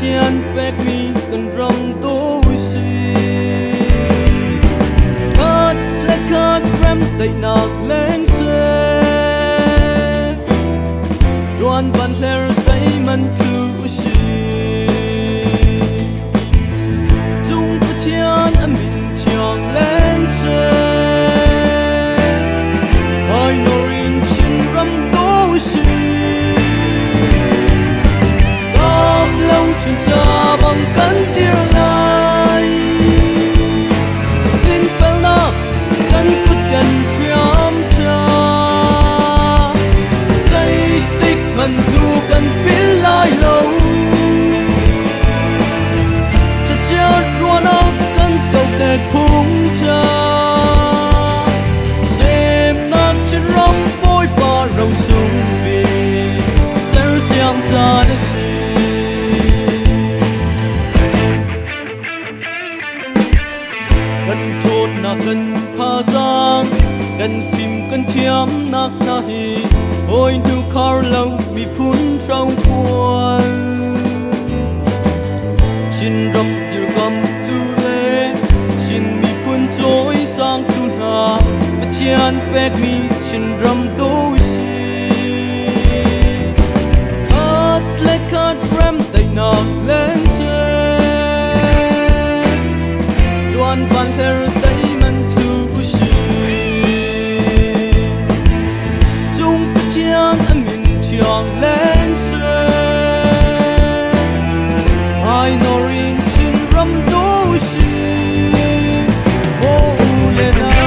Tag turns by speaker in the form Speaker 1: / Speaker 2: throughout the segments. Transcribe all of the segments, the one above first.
Speaker 1: thiên bẹt mi cần rong tố si cát lệ cát rem tay nạc lên xe đoan van lẻ tay man cứ si dung bát thiên âm min thiang lên xe ai norin chin ram tố si chúng ta bằng cánh tia lại tin fel na cánh cút gần khiam cha xây tích mình thu cần biết lại lâu cha cha rùa nó cánh cầu kẹt phúng cha xem nát chân rong bôi ba rong sung vì sẽ xem ta để gần thôn na gần pha giang gần phim gần thiam nạc na hi ôi nu car lâu mi phun trong cuốn xin rập yêu cầm tu lệ xin mi phun dối sang tu na bất thiên bẹt mi xin rầm tối si cát lệ cát rem tay nạc lên đoan van lẻ tay man cứ si dung bát thiên âm min thiang lên xe ai norin chin ram tố si ô lệ na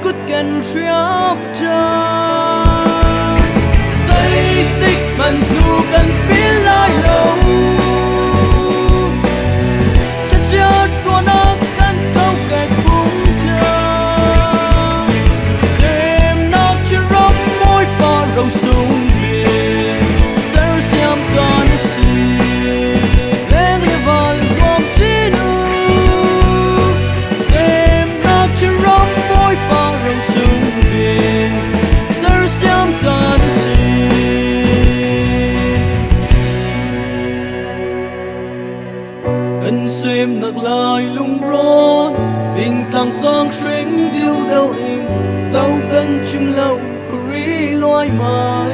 Speaker 1: cút gần khiam cha xây tích mình thu cần biết lại lâu cha cha rùa nó cánh câu kẹt phúng cha xem nát chân rong bôi ba rong sung vì sẽ xem ta nó si lên lê và lên gom chi nu xem nát chân rong bôi ba xem nặc lại lung rón vinh thang sang sinh điêu đâu in sau cân chim lâu kuri loài mai